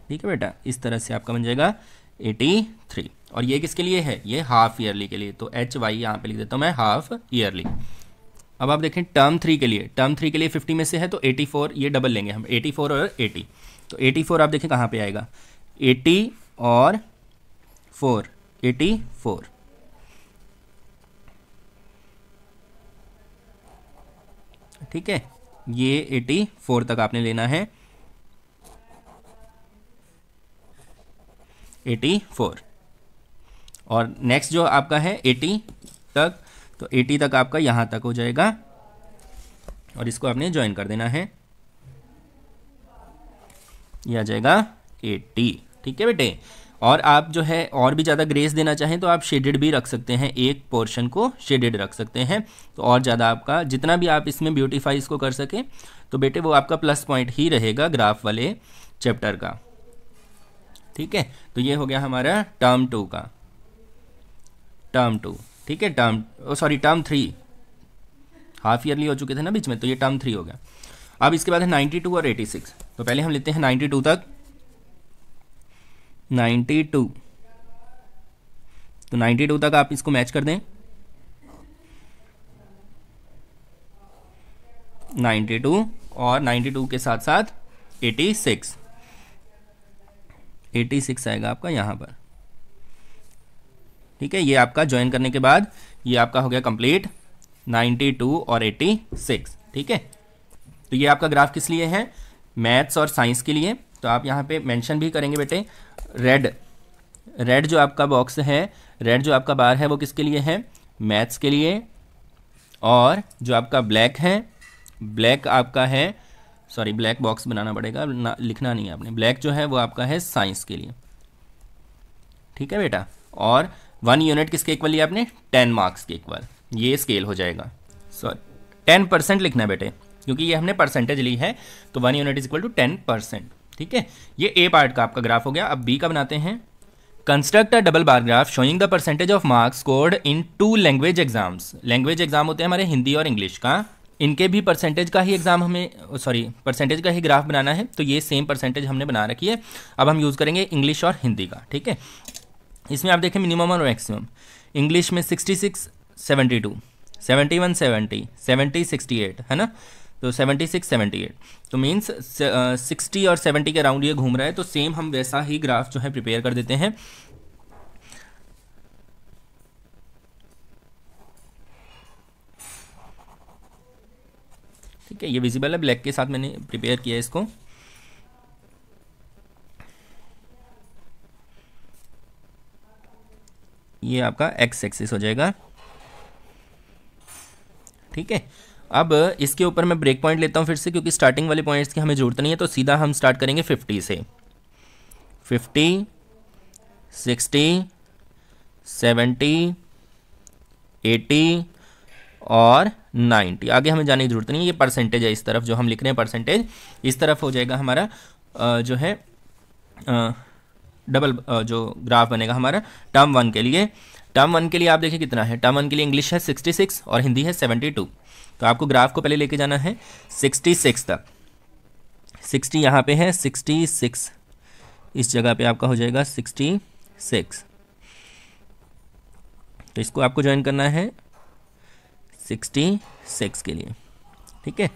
ठीक है बेटा। इस तरह से आपका बन जाएगा 83, और ये किसके लिए है, ये हाफ ईयरली के लिए, तो HY यहाँ पे लिख देता हूँ मैं हाफ ईयरली, अब आप देखें टर्म 3 के लिए, टर्म 3 के लिए 50 में से है तो 84, ये डबल लेंगे हम, 84 और 80। तो 84 आप देखें कहाँ पे आएगा, 80 और 4, 84। ठीक है, ये 84 तक आपने लेना है, 84। और नेक्स्ट जो आपका है 80 तक, तो 80 तक आपका यहाँ तक हो जाएगा और इसको आपने ज्वाइन कर देना है, यह आ जाएगा 80। ठीक है बेटे, और आप जो है और भी ज़्यादा ग्रेस देना चाहें तो आप शेडेड भी रख सकते हैं, एक पोर्शन को शेडेड रख सकते हैं, तो और ज़्यादा आपका जितना भी आप इसमें ब्यूटीफाई इसको कर सकें तो बेटे वो आपका प्लस पॉइंट ही रहेगा ग्राफ वाले चैप्टर का। ठीक है, तो ये हो गया हमारा टर्म 2 का, टर्म 2। ठीक है, टर्म 3, हाफ ईयरली हो चुके थे ना बीच में, तो ये टर्म 3 हो गया। अब इसके बाद है 92 और 86। तो पहले हम लेते हैं 92 तक, 92, तो 92 तक आप इसको मैच कर दें, 92 और 92 के साथ साथ 86, 86 आएगा आपका यहाँ पर। ठीक है, ये आपका ज्वाइन करने के बाद ये आपका हो गया कंप्लीट, 92 और 86। ठीक है, तो ये आपका ग्राफ किस लिए है, मैथ्स और साइंस के लिए। तो आप यहाँ पे मेंशन भी करेंगे बेटे, रेड जो आपका बॉक्स है, रेड जो आपका बार है वो किसके लिए है, मैथ्स के लिए, और जो आपका ब्लैक है, ब्लैक आपका है, सॉरी ब्लैक बॉक्स बनाना पड़ेगा लिखना नहीं है आपने, ब्लैक जो है वो आपका है साइंस के लिए। ठीक है बेटा, और 1 यूनिट किसके इक्वल लिया आपने, 10 मार्क्स के इक्वल, ये स्केल हो जाएगा। सॉरी 10% लिखना है बेटे, क्योंकि ये हमने परसेंटेज ली है, तो 1 यूनिट इज इक्वल टू 10%। ठीक है, ये ए पार्ट का आपका ग्राफ हो गया। अब बी का बनाते हैं, construct a double bar graph showing the percentage of marks scored in 2 language exams. Language exam होते हैं हमारे हिंदी और इंग्लिश का, इनके भी परसेंटेज का ही एग्जाम हमें, सॉरी परसेंटेज का ही ग्राफ बनाना है, तो ये सेम परसेंटेज हमने बना रखी है। अब हम यूज़ करेंगे इंग्लिश और हिंदी का। ठीक है, इसमें आप देखें मिनिमम और मैक्सिमम, इंग्लिश में 66 72, 71 70, 70 68 है ना, तो 76 78, तो मीन्स 60 और 70 के अराउंड ये घूम रहा है, तो सेम हम वैसा ही ग्राफ जो है प्रिपेयर कर देते हैं। ठीक है, ये विजिबल है, ब्लैक के साथ मैंने प्रिपेयर किया है इसको। ये आपका एक्स एक्सिस हो जाएगा। ठीक है, अब इसके ऊपर मैं ब्रेक पॉइंट लेता हूँ फिर से, क्योंकि स्टार्टिंग वाले पॉइंट्स की हमें जरूरत नहीं है, तो सीधा हम स्टार्ट करेंगे 50 से, 50 60 70 80 और 90। आगे हमें जाने की जरूरत नहीं है, ये परसेंटेज है, इस तरफ जो हम लिख रहे हैं परसेंटेज, इस तरफ हो जाएगा हमारा जो है डबल जो ग्राफ बनेगा हमारा टर्म 1 के लिए। टर्म 1 के लिए आप देखिए कितना है, टर्म 1 के लिए इंग्लिश है 66 और हिंदी है 72। तो आपको ग्राफ को पहले लेके जाना है 66 तक, 60 यहाँ पे है, 66 इस जगह पे आपका हो जाएगा 66, तो इसको आपको ज्वाइन करना है 66 के लिए। ठीक है,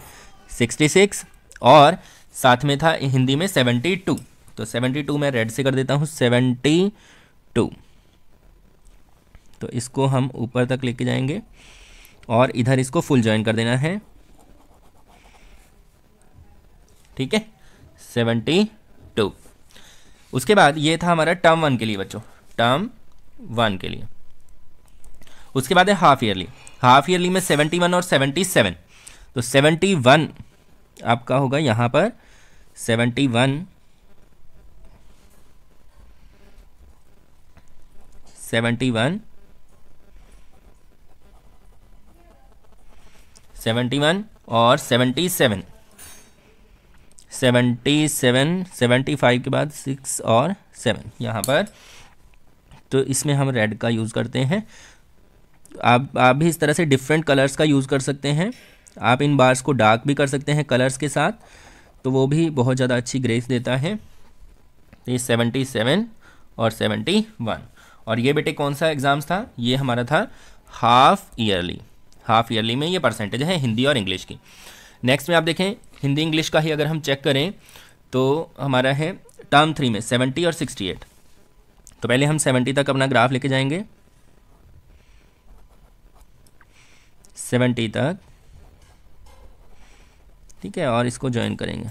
66 और साथ में था हिंदी में 72, तो 72 मैं रेड से कर देता हूँ 72, तो इसको हम ऊपर तक लेके जाएंगे और इधर इसको फुल ज्वाइन कर देना है। ठीक है, 72। उसके बाद ये था हमारा टर्म 1 के लिए बच्चों, टर्म 1 के लिए। उसके बाद है हाफ ईयरली, हाफ ईयरली में 71 और 77, तो 71 आपका होगा यहाँ पर 71 71 71 और 77 77 75 के बाद 6 और 7 यहाँ पर, तो इसमें हम रेड का यूज़ करते हैं। आप भी इस तरह से डिफरेंट कलर्स का यूज़ कर सकते हैं, आप इन बार्स को डार्क भी कर सकते हैं कलर्स के साथ, तो वो भी बहुत ज़्यादा अच्छी ग्रेस देता है। तो ये 77 और 71, और ये बेटे कौन सा एग्ज़ाम्स था, ये हमारा था हाफ ईयरली, हाफ ईयरली में ये परसेंटेज है हिंदी और इंग्लिश की। नेक्स्ट में आप देखें हिंदी इंग्लिश का ही अगर हम चेक करें तो हमारा है टर्म 3 में 70 और 68। तो पहले हम 70 तक अपना ग्राफ लेके जाएंगे, 70 तक, ठीक है, और इसको ज्वाइन करेंगे।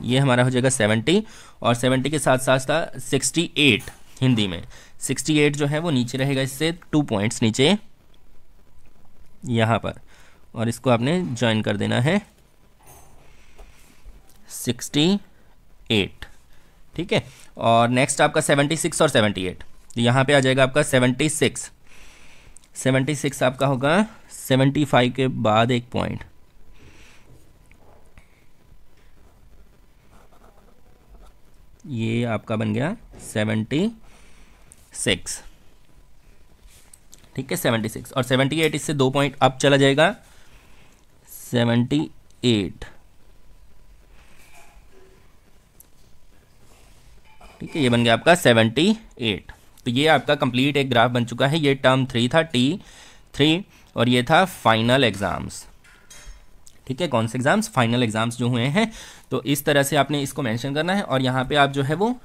ये हमारा हो जाएगा 70 और 70 के साथ साथ था 68 हिंदी में। 68 जो है वो नीचे रहेगा, इससे 2 पॉइंट्स नीचे यहाँ पर, और इसको आपने ज्वाइन कर देना है 68, ठीक है। और नेक्स्ट आपका 76 और 78, तो यहाँ पे आ जाएगा आपका 76। 76 आपका होगा 75 के बाद एक पॉइंट, ये आपका बन गया 76, ठीक है, 76। और 78 इससे 2 पॉइंट अप चला जाएगा 78, ठीक है, ये बन गया आपका 78। तो ये आपका कंप्लीट एक ग्राफ बन चुका है। ये टर्म 3 था, T3, और ये था फाइनल एग्ज़ाम्स, ठीक है। कौन से एग्ज़ाम्स? फाइनल एग्ज़ाम्स जो हुए हैं। तो इस तरह से आपने इसको मेंशन करना है, और यहाँ पे आप जो है वो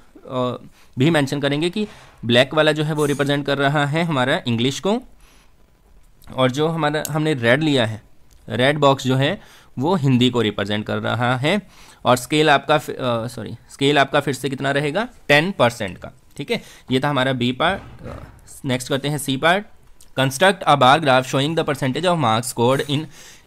भी मेंशन करेंगे कि ब्लैक वाला जो है वो रिप्रेजेंट कर रहा है हमारा इंग्लिश को, और जो हमारा हमने रेड लिया है, रेड बॉक्स जो है वो हिंदी को रिप्रेजेंट कर रहा है। और स्केल आपका स्केल आपका फिर से कितना रहेगा? 10% का, ठीक है। ये था हमारा बी पार्ट। नेक्स्ट करते हैं C part. Construct a bar graph showing the percentage of marks scored in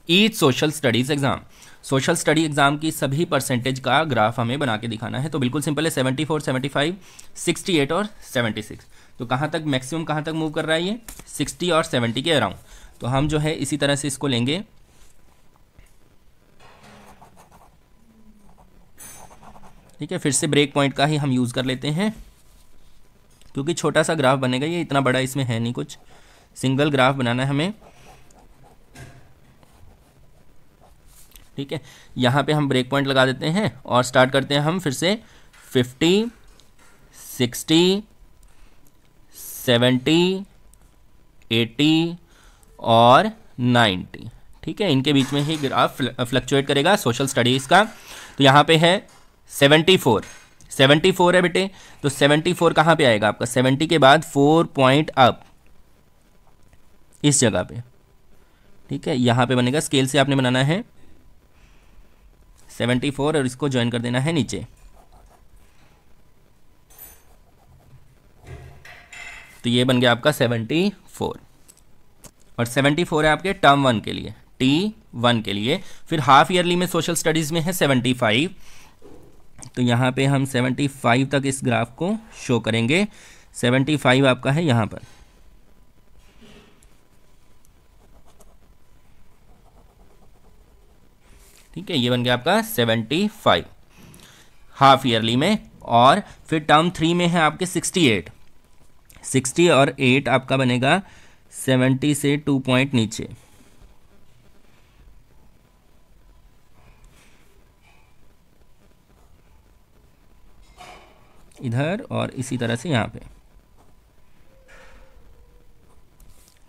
each social studies exam. Social study exam की सभी परसेंटेज का ग्राफ हमें बना के दिखाना है। तो बिल्कुल सिंपल है, 74, 75, 68 और 76। तो कहाँ तक मैक्सिमम कहाँ तक मूव कर रहा है ये? 60 और 70 के अराउंड। तो हम जो है इसी तरह से इसको लेंगे, ठीक है। फिर से ब्रेक पॉइंट का ही हम यूज़ कर लेते हैं, क्योंकि छोटा सा ग्राफ बनेगा, ये इतना बड़ा इसमें है नहीं कुछ, सिंगल ग्राफ बनाना है हमें, ठीक है। यहाँ पे हम ब्रेक पॉइंट लगा देते हैं और स्टार्ट करते हैं हम फिर से 50, 60, 70, 80 और 90, ठीक है। इनके बीच में ही ग्राफ फ्लक्चुएट करेगा सोशल स्टडीज़ का। तो यहाँ पे है 74 है बेटे, तो 74 कहाँ पे आएगा आपका? 70 के बाद 4 पॉइंट अप इस जगह पे, ठीक है। यहाँ पे बनेगा, स्केल से आपने बनाना है 74 और इसको ज्वाइन कर देना है नीचे। तो ये बन गया आपका 74, और 74 है आपके टर्म 1 के लिए, T1 के लिए। फिर हाफ ईयरली में सोशल स्टडीज़ में है 75। तो यहाँ पे हम 75 तक इस ग्राफ को शो करेंगे। 75 आपका है यहाँ पर, ठीक है। ये बन गया आपका 75 हाफ ईयरली में। और फिर टर्म 3 में है आपके 68। 60 और 8 आपका बनेगा 70 से 2 पॉइंट नीचे, इधर और इसी तरह से यहाँ पे,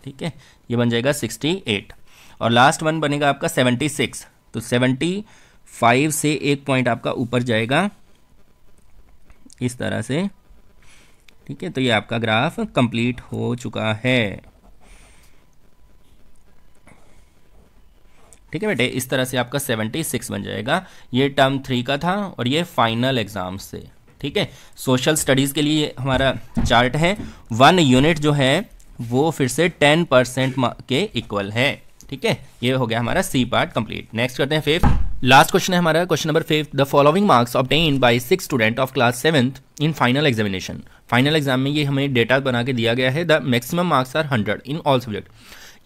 ठीक है। ये बन जाएगा 68 और लास्ट वन बनेगा आपका 76। तो 75 से एक पॉइंट आपका ऊपर जाएगा इस तरह से, ठीक है। तो ये आपका ग्राफ कंप्लीट हो चुका है, ठीक है बेटे। इस तरह से आपका 76 बन जाएगा। ये टर्म 3 का था और ये फाइनल एग्जाम से, ठीक है। सोशल स्टडीज़ के लिए हमारा चार्ट है। 1 यूनिट जो है वो फिर से 10% के इक्वल है, ठीक है। ये हो गया हमारा सी पार्ट कंप्लीट। नेक्स्ट करते हैं 5th। लास्ट क्वेश्चन है हमारा, question number 5। The following marks obtained by 6 student of class 7th in final examination. Final exam में ये हमें डेटा बना के दिया गया है। The maximum marks are 100 in all subject.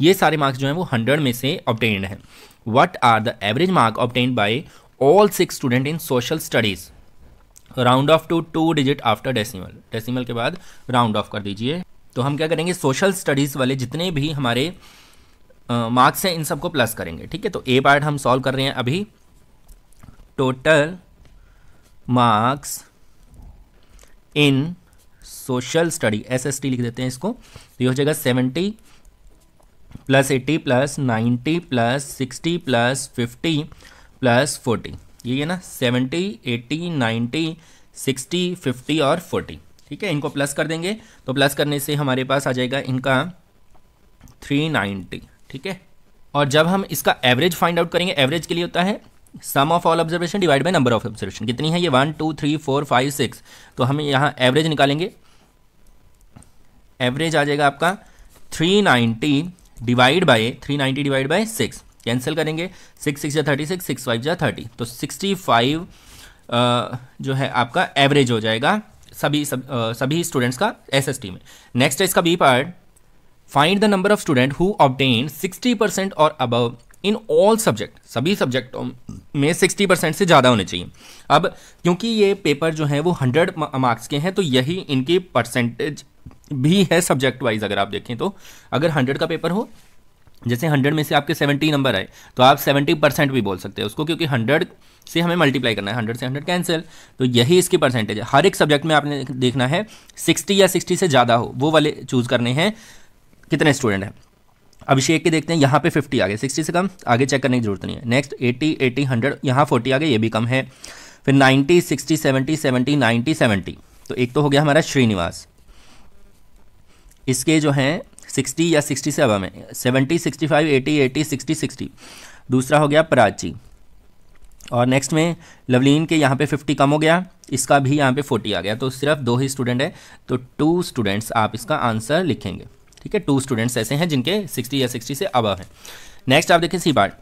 ये सारे मार्क्स जो हैं वो 100 में से ऑब्टेन्ड हैं। What are the average mark obtained by all 6 student in social studies. Round off to 2 digit after decimal. Decimal के बाद राउंड ऑफ कर दीजिए। तो हम क्या करेंगे, सोशल स्टडीज़ वाले जितने भी हमारे मार्क्स हैं इन सबको प्लस करेंगे, ठीक है। तो ए पार्ट हम सॉल्व कर रहे हैं अभी। Total marks in social study, SST लिख देते हैं इसको। तो ये हो जाएगा 70 plus 80 plus 90 plus 60 plus 50 plus 40, ये है ना 70 80 90 60 50 और 40। ठीक है, इनको प्लस कर देंगे तो प्लस करने से हमारे पास आ जाएगा इनका 390। ठीक है, और जब हम इसका एवरेज फाइंड आउट करेंगे, एवरेज के लिए होता है sum of all observation divide by number of observation. कितनी है ये 1 2 3 4 5 6, तो हम यहाँ एवरेज निकालेंगे। एवरेज आ जाएगा आपका 390 डिवाइड बाय 6, कैंसिल करेंगे 6 6 जा 36 6 5 जा 30, तो 65 जो है आपका एवरेज हो जाएगा सभी स्टूडेंट्स का SST में। नेक्स्ट है इसका B part, find the number of student who obtain 60% और अबव इन ऑल सब्जेक्ट, सभी सब्जेक्टों में 60% से ज़्यादा होने चाहिए। अब क्योंकि ये पेपर जो है वो 100 मार्क्स के हैं, तो यही इनकी परसेंटेज भी है सब्जेक्ट वाइज। अगर आप देखें तो अगर 100 का पेपर हो, जैसे 100 में से आपके 70 नंबर आए, तो आप 70% भी बोल सकते हैं उसको, क्योंकि 100 से हमें मल्टीप्लाई करना है, 100 से 100 कैंसिल, तो यही इसकी परसेंटेज है। हर एक सब्जेक्ट में आपने देखना है 60 या 60 से ज़्यादा हो, वो वाले चूज़ करने हैं कितने स्टूडेंट हैं। अभिषेक के देखते हैं, यहाँ पे 50 आ गए, 60 से कम आगे चेक करने की जरूरत नहीं है। नेक्स्ट 80 80 100, यहाँ 40 आ गए, ये भी कम है। फिर 90 60 70 70 90 70, तो एक तो हो गया हमारा श्रीनिवास, इसके जो हैं 60 या 60 से अब में 70 65 80 80 60 60। दूसरा हो गया प्राची, और नेक्स्ट में लवलीन के यहाँ पे 50 कम हो गया, इसका भी यहाँ पे 40 आ गया, तो सिर्फ 2 ही स्टूडेंट है, तो 2 स्टूडेंट्स आप इसका आंसर लिखेंगे। ठीक है, 2 स्टूडेंट्स ऐसे हैं जिनके 60 या 60 से अब हैं। नेक्स्ट आप देखिए C part,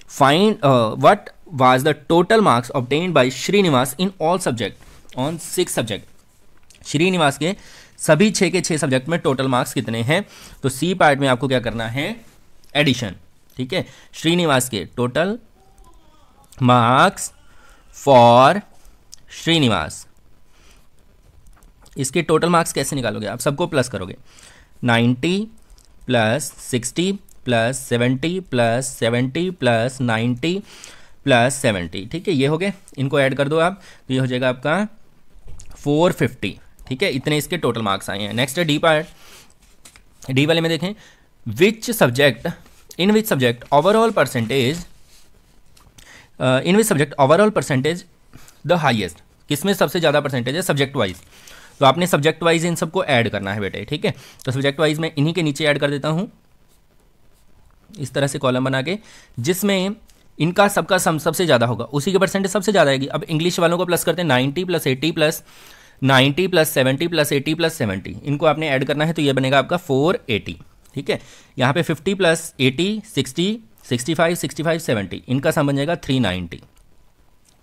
find what was the total marks obtained by Srinivas in all subject on 6 subject. Srinivas के सभी 6 के 6 सब्जेक्ट में टोटल मार्क्स कितने हैं, तो सी पार्ट में आपको क्या करना है, एडिशन। ठीक है, श्रीनिवास के टोटल मार्क्स फॉर श्रीनिवास, इसके टोटल मार्क्स कैसे निकालोगे आप, सबको प्लस करोगे, 90 plus 60 plus 70 plus 70 plus 90 plus 70। ठीक है, ये हो गए, इनको ऐड कर दो आप, तो ये हो जाएगा आपका 450। ठीक है, इतने इसके टोटल मार्क्स आए हैं। नेक्स्ट है डी पार्ट, डी वाले में देखें, which subject in which subject overall percentage the highest, किसमें सबसे ज़्यादा परसेंटेज है सब्जेक्ट वाइज, तो आपने सब्जेक्ट वाइज इन सबको ऐड करना है बेटे। ठीक है, तो सब्जेक्ट वाइज मैं इन्हीं के नीचे ऐड कर देता हूँ इस तरह से कॉलम बना के, जिसमें इनका सबका सम सबसे ज़्यादा होगा, उसी की परसेंटेज सबसे ज़्यादा आएगी। अब इंग्लिश वालों को प्लस करते हैं, 90 plus 80 plus 90 plus 70 plus 80 plus 70, इनको आपने ऐड करना है, तो ये बनेगा आपका 480। ठीक है, यहाँ पे 50 प्लस 80 60 65 65 70, इनका सम बन जाएगा 390।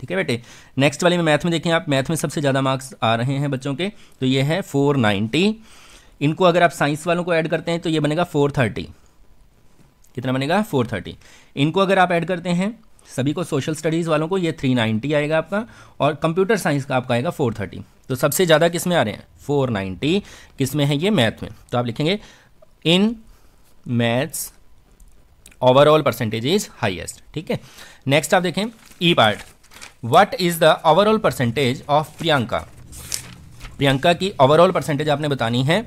ठीक है बेटे, नेक्स्ट वाले में मैथ में देखें आप, मैथ में सबसे ज़्यादा मार्क्स आ रहे हैं बच्चों के, तो ये है 490। इनको अगर आप साइंस वालों को ऐड करते हैं तो ये बनेगा 430। कितना बनेगा 430। इनको अगर आप ऐड करते हैं सभी को, सोशल स्टडीज़ वालों को, ये 390 आएगा आपका, और कंप्यूटर साइंस का आपका आएगा 430। तो सबसे ज़्यादा किस में आ रहे हैं 490, किस में है ये मैथ में, तो आप लिखेंगे in maths overall percentage is highest. ठीक है, नेक्स्ट आप देखें E part, what is the overall percentage of Priyanka. Priyanka की ओवरऑल परसेंटेज आपने बतानी है।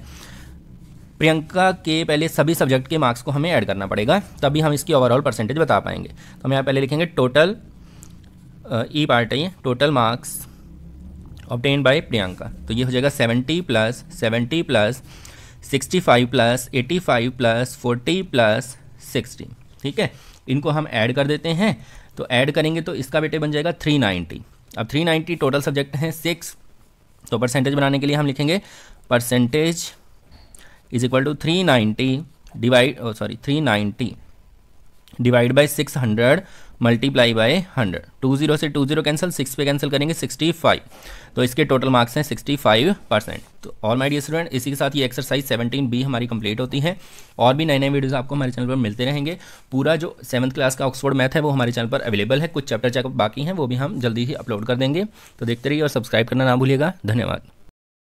प्रियंका के पहले सभी सब्जेक्ट के मार्क्स को हमें ऐड करना पड़ेगा, तभी हम इसकी ओवरऑल परसेंटेज बता पाएंगे। तो हम यहाँ पहले लिखेंगे टोटल, ई पार्ट है ये, total marks obtained bye Priyanka, तो ये हो जाएगा 70 plus 70 plus 65 plus 85 plus 40 plus 60। ठीक है, इनको हम ऐड कर देते हैं, तो ऐड करेंगे तो इसका बेटे बन जाएगा 390। अब 390 टोटल सब्जेक्ट हैं 6, तो परसेंटेज बनाने के लिए हम लिखेंगे percentage is equal to 390 divide by 600 multiply by 100। 20 से 20 कैंसिल, 6 पे कैंसिल करेंगे 65, तो इसके टोटल मार्क्स हैं 65%। तो ऑल माय डियर स्टूडेंट, इसी के साथ ये एक्सरसाइज 17B हमारी कंप्लीट होती है। और भी नए नए वीडियोस आपको हमारे चैनल पर मिलते रहेंगे। पूरा जो 7th क्लास का ऑक्सफोर्ड मैथ है वो हमारे चैनल पर अवेलेबल है, कुछ चैप्टर बाकी हैं वो भी हम जल्दी ही अपलोड कर देंगे। तो देखते रहिए और सब्सक्राइब करना ना भूलिएगा। धन्यवाद।